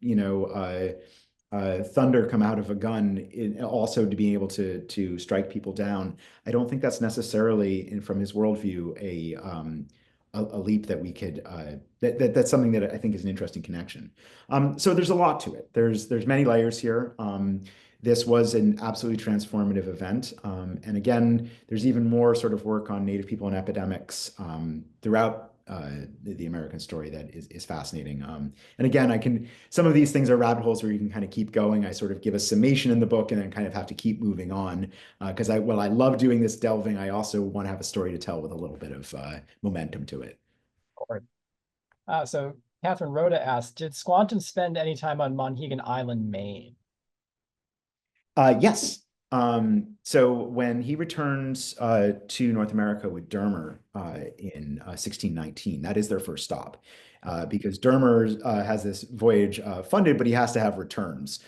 [SPEAKER 2] thunder come out of a gun, also to be able to strike people down. I don't think that's necessarily, from his worldview, a leap that we could that's something that I think is an interesting connection. So there's a lot to it. There's many layers here. This was an absolutely transformative event. And again, there's even more sort of work on Native people and epidemics throughout the American story that is fascinating. And again, some of these things are rabbit holes where you can kind of keep going. I sort of give a summation in the book and then kind of have to keep moving on because while I love doing this delving, I also want to have a story to tell with a little bit of momentum to it.
[SPEAKER 1] So Catherine Rhoda asked, did Squantum spend any time on Monhegan Island, Maine?
[SPEAKER 2] Yes. So when he returns to North America with Dermer in 1619, that is their first stop because Dermer has this voyage funded, but he has to have returns.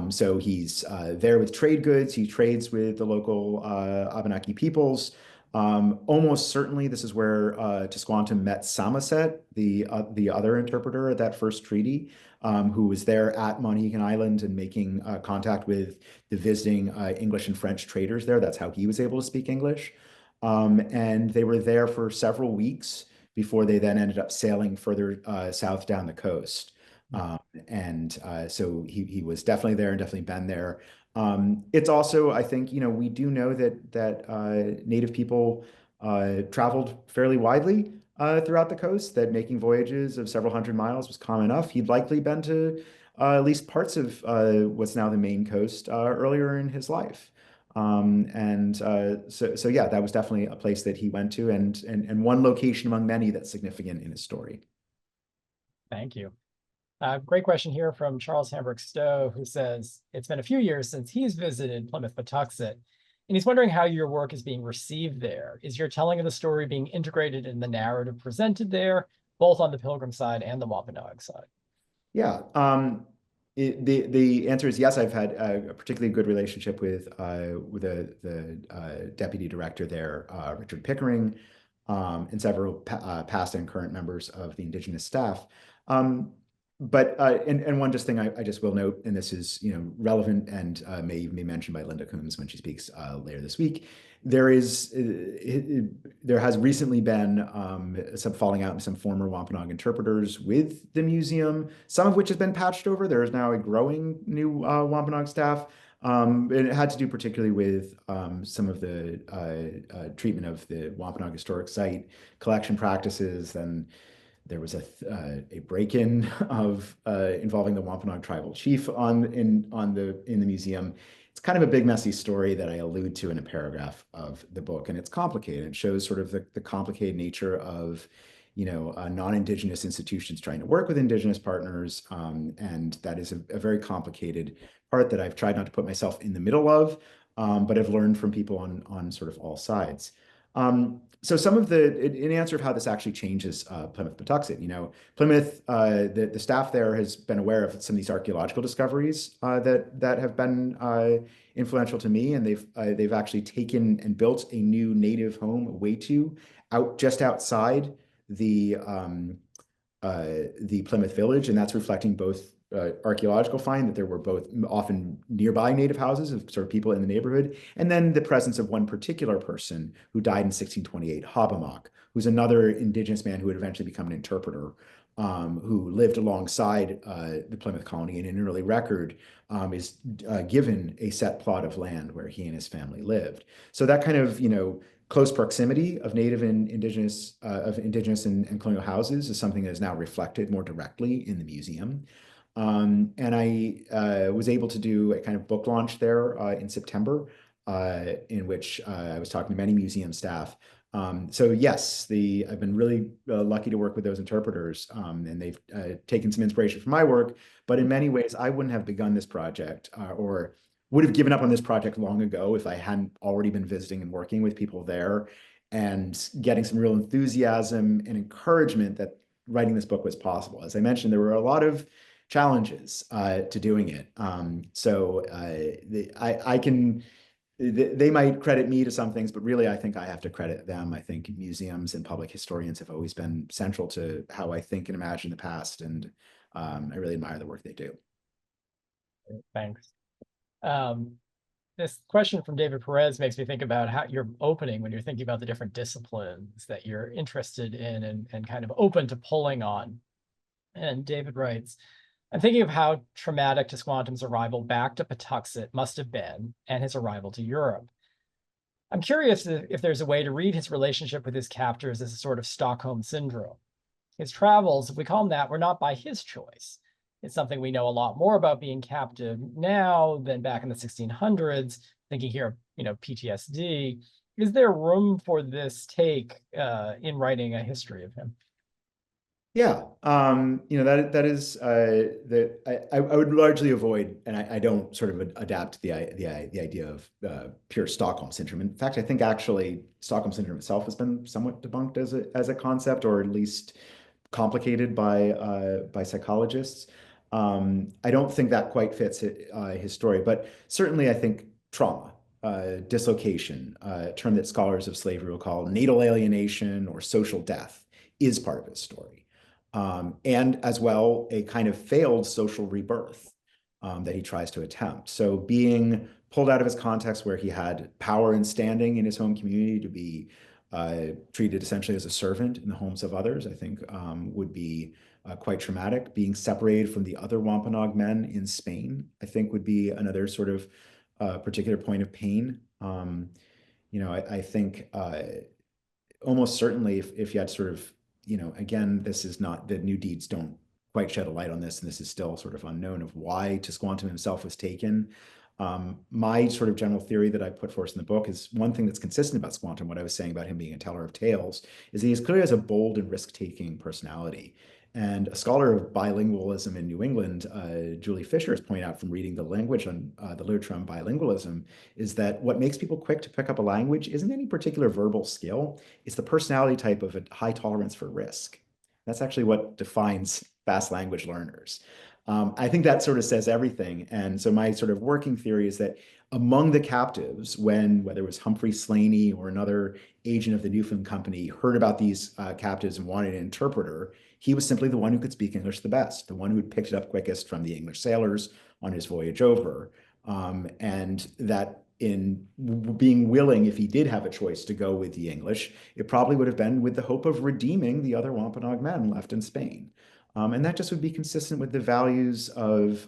[SPEAKER 2] So he's there with trade goods. He trades with the local Abenaki peoples. Almost certainly, this is where Squantum met Samoset, the other interpreter of that first treaty, who was there at Monhegan Island and making contact with the visiting English and French traders there. That's how he was able to speak English. And they were there for several weeks before they then ended up sailing further south down the coast. So he was definitely there and definitely been there. It's also, I think, we do know that Native people traveled fairly widely throughout the coast, that making voyages of several hundred miles was common enough. He'd likely been to at least parts of what's now the Maine coast earlier in his life. So yeah, that was definitely a place that he went to and one location among many that's significant in his story.
[SPEAKER 1] Thank you. Great question here from Charles Hamburg Stowe, who says, it's been a few years since he's visited Plymouth Patuxet, and he's wondering how your work is being received there. Is your telling of the story being integrated in the narrative presented there, both on the Pilgrim side and the Wampanoag side?
[SPEAKER 2] Yeah. The answer is yes. I've had a particularly good relationship with the deputy director there, Richard Pickering, and several past and current members of the Indigenous staff. And one just thing I just will note, and this is relevant and may even be mentioned by Linda Coombs when she speaks later this week. There has recently been some falling out in some former Wampanoag interpreters with the museum, some of which has been patched over. There is now a growing new Wampanoag staff. And it had to do particularly with some of the treatment of the Wampanoag Historic Site collection practices. Then there was a break-in of involving the Wampanoag tribal chief in the museum. It's kind of a big, messy story that I allude to in a paragraph of the book, and it's complicated. It shows sort of the complicated nature of non-Indigenous institutions trying to work with Indigenous partners, and that is a very complicated part that I've tried not to put myself in the middle of, but I've learned from people on sort of all sides. So some of in answer of how this actually changes Plymouth Patuxet, Plymouth, the staff there has been aware of some of these archaeological discoveries that have been influential to me, and they've actually taken and built a new native home, just outside the Plymouth village, and that's reflecting both archaeological find that there were both often nearby native houses of sort of people in the neighborhood, and then the presence of one particular person who died in 1628, Hobbamock, who's another Indigenous man who would eventually become an interpreter, who lived alongside the Plymouth colony, and in an early record is given a set plot of land where he and his family lived. So that kind of close proximity of native and indigenous and colonial houses is something that is now reflected more directly in the museum. And I was able to do a kind of book launch there in September, in which I was talking to many museum staff. So yes, I've been really lucky to work with those interpreters, and they've taken some inspiration from my work. But in many ways, I wouldn't have begun this project or would have given up on this project long ago if I hadn't already been visiting and working with people there and getting some real enthusiasm and encouragement that writing this book was possible. As I mentioned, there were a lot of challenges to doing it. They might credit me to some things, but really I think I have to credit them. I think museums and public historians have always been central to how I think and imagine the past, and I really admire the work they do.
[SPEAKER 1] Thanks. This question from David Perez makes me think about how you're opening when you're thinking about the different disciplines that you're interested in and kind of open to pulling on. And David writes, I'm thinking of how traumatic Squantum's arrival back to Patuxet must have been, and his arrival to Europe. I'm curious if there's a way to read his relationship with his captors as a sort of Stockholm syndrome. His travels, if we call them that, were not by his choice. It's something we know a lot more about being captive now than back in the 1600s, thinking here, PTSD. Is there room for this take in writing a history of him?
[SPEAKER 2] Yeah, that is that I would largely avoid, and I don't sort of adapt the idea of pure Stockholm syndrome. In fact, I think actually Stockholm syndrome itself has been somewhat debunked as a concept, or at least complicated by psychologists. I don't think that quite fits his story, but certainly I think trauma, dislocation, a term that scholars of slavery will call natal alienation or social death, is part of his story. And as well, a kind of failed social rebirth that he tries to attempt. So being pulled out of his context where he had power and standing in his home community to be treated essentially as a servant in the homes of others, I think would be quite traumatic. Being separated from the other Wampanoag men in Spain, I think would be another sort of particular point of pain. I think almost certainly if you had sort of, again, this is not, the new deeds don't quite shed a light on this, and this is still sort of unknown of why Squantum himself was taken. My sort of general theory that I put forth in the book is one thing that's consistent about Squantum, what I was saying about him being a teller of tales, is he clearly has a bold and risk-taking personality. And a scholar of bilingualism in New England, Julie Fisher, has pointed out from reading the language on the literature on bilingualism, is that what makes people quick to pick up a language isn't any particular verbal skill. It's the personality type of a high tolerance for risk. That's actually what defines fast language learners. I think that sort of says everything. And so my sort of working theory is that among the captives, whether it was Humphrey Slaney or another agent of the Newfoundland Company heard about these captives and wanted an interpreter, he was simply the one who could speak English the best, the one who had picked it up quickest from the English sailors on his voyage over. And that in being willing, if he did have a choice to go with the English, it probably would have been with the hope of redeeming the other Wampanoag men left in Spain. And that just would be consistent with the values of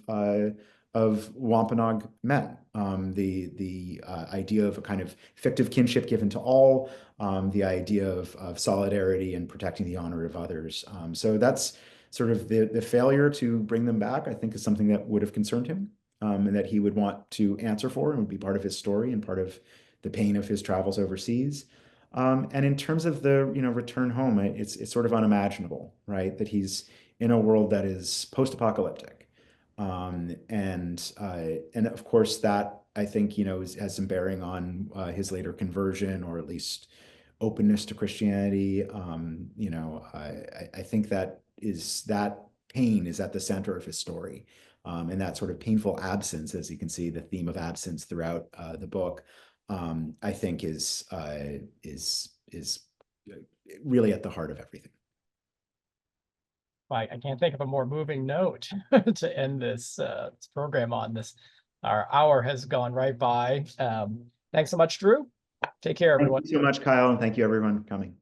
[SPEAKER 2] Wampanoag men. The idea of a kind of fictive kinship given to all, the idea of solidarity and protecting the honor of others. So that's sort of the failure to bring them back, I think, is something that would have concerned him, and that he would want to answer for and would be part of his story and part of the pain of his travels overseas. And in terms of the return home, it's sort of unimaginable, right? That he's in a world that is post-apocalyptic. And of course that I think has some bearing on his later conversion, or at least openness to Christianity. I think that pain is at the center of his story, and that sort of painful absence, as you can see, the theme of absence throughout the book, I think is really at the heart of everything.
[SPEAKER 1] I can't think of a more moving note to end this program on. Our hour has gone right by. Thanks so much, Drew. Take care, everyone.
[SPEAKER 2] Thank you so much, Kyle, and thank you everyone for coming.